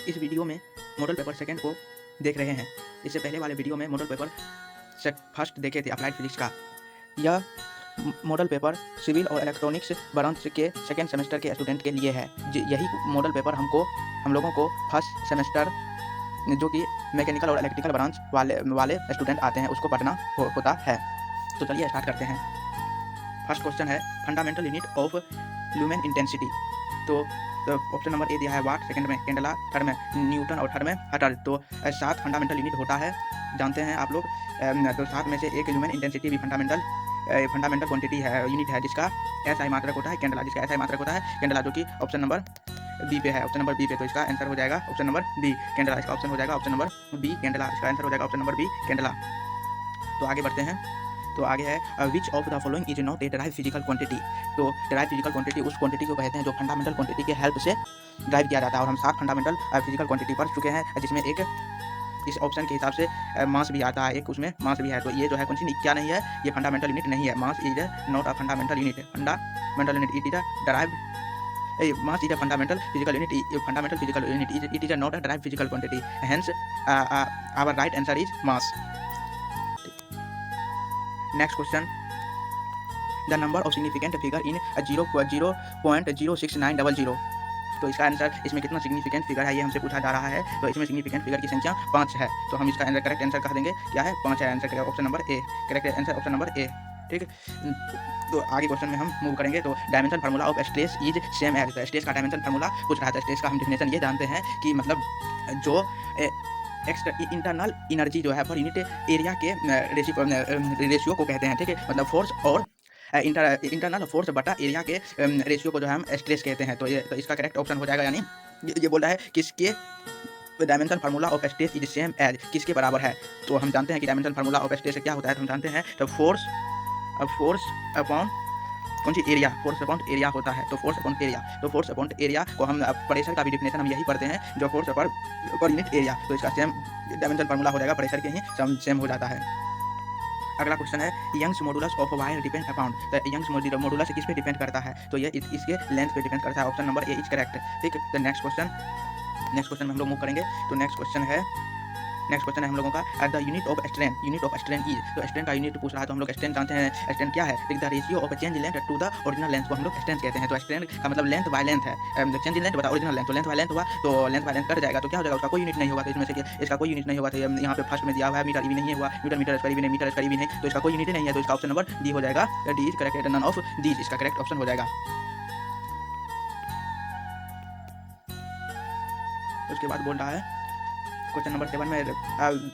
इस वीडियो में model paper second को देख रहे हैं। इससे पहले वाले वीडियो में मॉडल पेपर फर्स्ट देखे थे अप्लाइड फिजिक्स का। यह मॉडल पेपर सिविल और इलेक्ट्रॉनिक्स ब्रांच के सेकंड सेमेस्टर के स्टूडेंट के लिए है। यही मॉडल पेपर हम लोगों को फर्स्ट सेमेस्टर जो कि मैकेनिकल और इलेक्ट्रिकल ब्रांच वाले स्टूडेंट आते हैं उसको पढ़ना होता है। तो चलिए स्टार्ट करते हैं। फर्स्ट क्वेश्चन है fundamental unit of lumen intensity. तो ऑप्शन नंबर ए दिया है वाट, सेकंड में कैंडेला, थर्ड में न्यूटन और थर्ड में हटर। तो 7 फंडामेंटल यूनिट होता है, जानते हैं आप लोग। तो 7 में से एक ह्यूमन इंटेंसिटी भी फंडामेंटल क्वांटिटी है, यूनिट है, जिसका SI मात्रक होता है कैंडेला, जिसका SI मात्रक होता है कैंडेला, जो कि ऑप्शन नंबर बी पे है, ऑप्शन नंबर बी पे। तो इसका आंसर हो जाएगा ऑप्शन नंबर बी कैंडेला। इसका ऑप्शन हो जाएगा ऑप्शन नंबर बी कैंडेला। इसका आंसर हो जाएगा ऑप्शन नंबर बी कैंडेला। तो आगे बढ़ते हैं। तो आगे है which of the following is not a derive physical quantity. तो डेराइव फिजिकल क्वांटिटी उस क्वांटिटी को कहते हैं जो फंडामेंटल क्वांटिटी के हेल्प से ड्राइव किया जाता है। और हम 7 फंडामेंटल फिजिकल क्वांटिटी पढ़ चुके हैं, जिसमें एक इस ऑप्शन के हिसाब से मास भी आता है, एक उसमें मास भी है। तो ये जो है कौन सी क्या नहीं है, ये फंडामेंटल यूनिट नहीं है। Mass is not a fundamental unit. Fundamental unit it is a derive mass is a fundamental physical unit. Fundamental physical unit it is not a derive physical quantity, hence our right answer is mass. Next question, the number of significant figure in 0.06900। तो इसका answer, इसमें कितना significant figure है ये हमसे पूछा जा रहा है। तो इसमें सिग्निफिकेंट फिगर की संख्या 5 है। तो हम इसका आंसर करेक्ट आंसर कह देंगे क्या है, 5 है answer, option number A correct answer, option number A. ठीक। तो आगे क्वेश्चन में हम मूव करेंगे। तो dimension formula of stress is same as. तो स्ट्रेस का डायमेंशन फार्मूला पूछ रहा था। स्ट्रेस का हम डेफिनेशन ये जानते हैं कि मतलब जो इंटरनल एनर्जी जो है पर यूनिट एरिया के रेशियो को कहते हैं। ठीक है, मतलब फोर्स और इंटरनल फोर्स बटा एरिया के रेशियो को जो है हम स्ट्रेस कहते हैं। तो इसका करेक्ट ऑप्शन हो जाएगा, यानी ये बोल रहा है किसके dimension formula of stress is same as, किसके बराबर है। तो हम जानते हैं कि डायमेंशन फार्मूला ऑफ स्ट्रेस क्या होता है। तो हम जानते हैं तो फोर्स अपॉन कौन सी एरिया, फोर्स अपॉन एरिया होता है। तो फोर्स अपॉन एरिया, तो फोर्स अपॉन एरिया को हम प्रेशर का भी डेफिनेशन हम यही पढ़ते हैं, जो फोर्स पर यूनिट एरिया। तो इसका सेम डायमेंशन फार्मूला हो जाएगा, प्रेशर के ही सेम हो जाता है। अगला क्वेश्चन है Young's modulus of wire depend upon. तो यंग्स मॉडुलस किस पे डिपेंड करता है, तो ये इसके लेंथ पे डिपेंड करता है। Option number A is correct. ठीक। तो नेक्स्ट क्वेश्चन में हम लोग मूव करेंगे। तो नेक्स्ट क्वेश्चन है हम लोगों का the unit of strain is. तो स्ट्रेन का यूनिट पूछ रहा है। तो हम लोग स्ट्रेन जानते हैं, स्ट्रेन क्या है, the ratio of change length to the original length को हम लोग स्ट्रेन कहते हैं। तो स्ट्रेन का मतलब लेंथ बाय लेंथ है, चेंज इन लेंथ बता ओरिजिनल लेंथ। तो लेंथ बाय लेंथ हुआ, तो लेंथ बाय लेंथ कट जाएगा, तो क्या हो जाएगा, उसका कोई यूनिट नहीं होगा। तो इसमें से इसका कोई यूनिट नहीं होगा। तो यहाँ पे फर्स्ट में दिया हुआ है मीटर भी नहीं हुआ, मीटर स्क्वायर भी नहीं, मीटर स्क्वायर भी नहीं, तो इसका कोई यूनिट नहीं है। तो इसका ऑप्शन नंबर डी हो जाएगा, D is correct, none of these इसका करेक्ट ऑप्शन हो जाएगा। उसके बाद बोल रहा है क्वेश्चन नंबर 7 में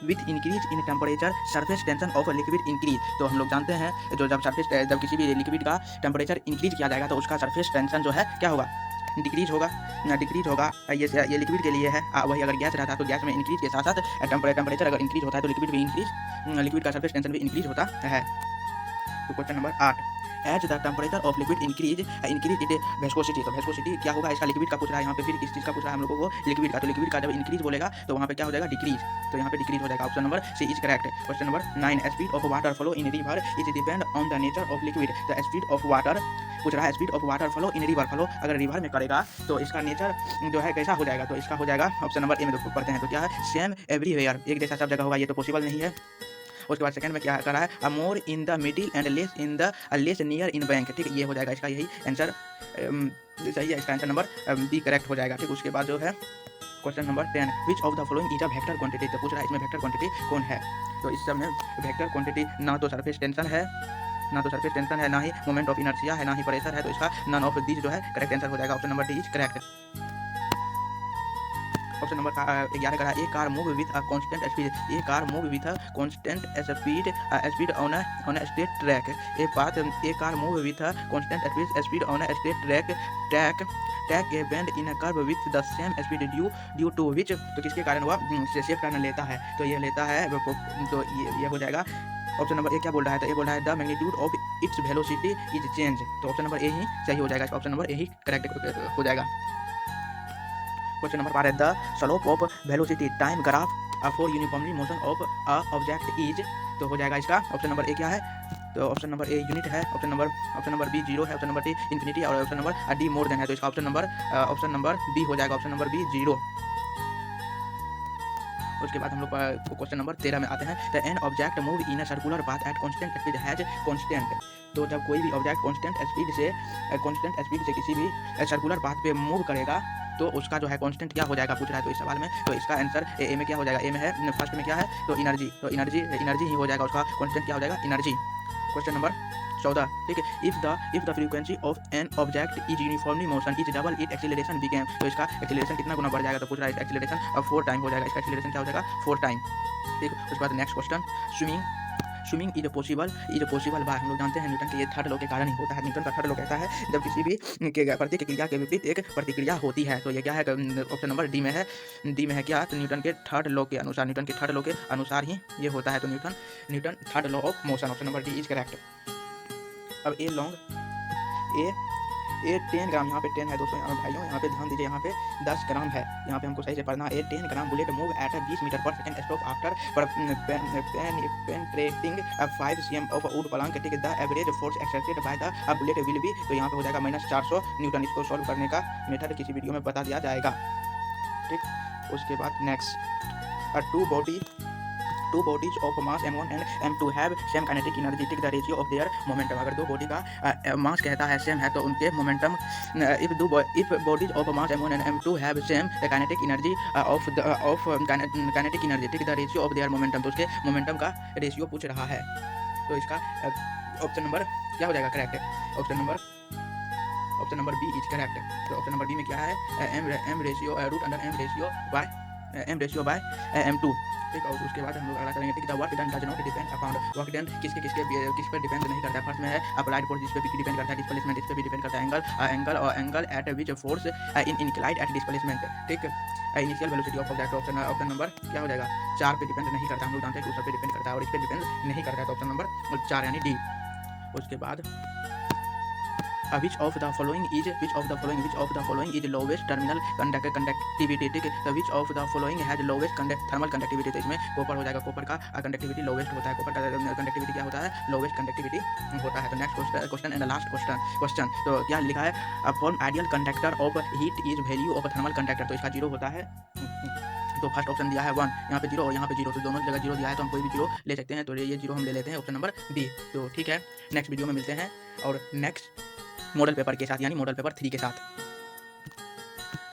with increase in temperature surface tension of liquid increase. तो हम लोग जानते हैं जो जब किसी भी लिक्विड का टेम्परेचर इंक्रीज किया जाएगा तो उसका सरफेस टेंशन जो है क्या होगा, डिक्रीज होगा। ये लिक्विड के लिए है। वही अगर गैस रहता है तो गैस में इंक्रीज के साथ साथ टेम्परेचर अगर इंक्रीज होता है तो लिक्विड का सरफेस टेंशन भी इंक्रीज होता है। तो question number 8, as the temperature of liquid increase it viscosity. तो वेस्कोसिटी क्या होगा, इसका लिक्विड का पूछ रहा है यहाँ पे, फिर किस चीज़ का पूछ रहा है हम लोगों को, लिक्विड का। तो लिक्विड का जब इंक्रीज बोलेगा तो वहाँ पे क्या हो जाएगा, डिक्रीज। तो यहाँ पे डिक्रीज हो जाएगा, option number C is correct. Question number 9, speed of water flow in river is depend on the nature of liquid. तो स्पीड ऑफ वाटर पूछ रहा है, speed of water flow in river, flow अगर river में करेगा तो इसका nature जो है कैसा हो जाएगा। तो इसका हो जाएगा ऑप्शन नंबर ए में पढ़ते हैं। तो क्या है, सेम एवरीवेयर, एक जैसा सब जगह होगा, ये तो पॉसिबल नहीं है। उसके बाद सेकंड में क्या कर रहा है, a more in the middle and less near in bank. ठीक, ये हो जाएगा इसका यही आंसर सही है। इसका आंसर नंबर बी करेक्ट हो जाएगा। ठीक। उसके बाद जो है question number 10, which of the following is a vector quantity. तो पूछ रहा है इसमें वेक्टर क्वांटिटी कौन है। तो इस सब में वेक्टर क्वांटिटी ना तो सरफेस टेंशन है, ना ही मोमेंट ऑफ इनर्शिया है, ना ही प्रेशर है। तो इसका नन ऑफ दीज जो है करेक्ट आंसर हो जाएगा, option number D is correct. Option number 11 का a car move with a constant speed. A car move with a constant speed on a straight track. A car move with a constant speed on a straight track a bend in a curve with the same speed due to which. तो किसके कारण हुआ, shape turn लेता है। तो ये लेता है, तो ये हो जाएगा ऑप्शन नंबर ए। क्या बोल रहा है, तो ये बोल रहा है the magnitude of its velocity is change. तो ऑप्शन नंबर ए ही सही हो जाएगा, ऑप्शन नंबर ए ही करेक्ट हो जाएगा। Question number 12, the slope of velocity time graph for uniformly motion of a object is. तो हो जाएगा इसका ऑप्शन नंबर ए क्या है, तो ऑप्शन नंबर ए यूनिट है, ऑप्शन नंबर बी 0 है, ऑप्शन नंबर डी इंफिनिटी और option number D more than है। तो इसका ऑप्शन नंबर बी हो जाएगा, ऑप्शन नंबर बी 0। उसके बाद हम लोग क्वेश्चन नंबर 13 में आते हैं। The an object move in a circular path at constant speed has constant. तो जब कोई भी ऑब्जेक्ट कांस्टेंट स्पीड से किसी भी सर्कुलर पाथ पे मूव करेगा तो उसका जो है कांस्टेंट क्या हो जाएगा पूछ रहा है तो इस सवाल में। तो इसका आंसर ए में क्या हो जाएगा, ए में है फर्स्ट में क्या है तो एनर्जी, तो एनर्जी ही हो जाएगा, उसका कांस्टेंट क्या हो जाएगा एनर्जी। क्वेश्चन नंबर 14, ठीक है। If the frequency of an object is uniformly motion is double it acceleration became. तो इसका एक्सीलरेशन कितना गुना बढ़ जाएगा तो पूछ रहा है एक्सीलरेशन 4 टाइम हो जाएगा, इसका एक्सीलरेशन क्या हो जाएगा 4 टाइम, ठीक। उसके बाद next question, swimming is possible by, हम लोग जानते हैं न्यूटन के ये थर्ड लॉ के कारण ही होता है। न्यूटन का थर्ड लॉ कहता है जब किसी भी प्रतिक्रिया के विपरीत एक प्रतिक्रिया होती है, तो ये क्या है ऑप्शन नंबर डी में है क्या, तो न्यूटन के थर्ड लॉ के अनुसार ही ये होता है। तो Newton third law of motion, option number D is correct. अब ए 10 ग्राम, यहाँ पे 10 है दोस्तों भाइयों, यहाँ पे ध्यान दीजिए, यहाँ पे 10 ग्राम है, यहाँ पे हमको सही से पढ़ना। ए 10 ग्राम बुलेट मूव एट 20 मीटर पर second stop after penetrating 5 cm of would Planck, ठीक है। The average force exerted by the bullet will be, तो यहाँ पे हो जाएगा -400 न्यूटन। इसको सॉल्व करने का मेथड किसी वीडियो में बता दिया जाएगा, ठीक। उसके बाद next, two bodies of mass m1 and m2 have same kinetic energy, take the ratio of their momentum। अगर दो बॉडी का मास कहता है सेम है तो उनके momentum, if bodies of mass m1 and m2 have same kinetic energy kinetic energy, take the ratio of their momentum। तो उसके मोमेंटम का रेशियो पूछ रहा है, तो इसका ऑप्शन नंबर क्या हो जाएगा correct, option number B is correct. तो ऑप्शन नंबर बी में क्या है m ratio root under m ratio by m2, ठीक। और उसके बाद हम लोग अगला करेंगे, ठीक। The work done does not depend upon, work done किस पर डिपेंड नहीं करता है। फर्स्ट में है अप्लाइड फोर्स, जिस पे भी डिपेंड करता है, डिस्प्लेसमेंट इस पे भी डिपेंड करता है, angle at which force inclined at displacement, ठीक। Initial velocity of object, option number क्या हो जाएगा 4 पे डिपेंड नहीं करता, हम लोग जानते हैं कि उस पे डिपेंड करता है और इस पे डिपेंड नहीं करता है, तो ऑप्शन नंबर 4 यानी डी। उसके बाद which of the following is lowest terminal conductivity, ठीक है। तो which of the following has lowest thermal conductivity, तो इसमें कॉपर हो जाएगा, कॉपर का कंडक्टिविटी लोवेस्ट होता है, कॉपर का कंडक्टिविटी क्या होता है लोवेस्ट कंडक्टिविटी होता है। तो next question and last question, तो क्या लिखा है form ideal conductor of heat is value of thermal conductor, तो इसका 0 होता है। तो फर्स्ट ऑप्शन दिया है 1, यहाँ पे 0 और यहाँ पे 0, तो दोनों जगह 0 दिया है, तो हम कोई भी 0 ले सकते हैं, तो ये 0 हम ले लेते हैं, ऑप्शन नंबर बी। तो ठीक है, नेक्स्ट वीडियो में मिलते हैं और नेक्स्ट मॉडल पेपर के साथ यानी मॉडल पेपर 3 के साथ।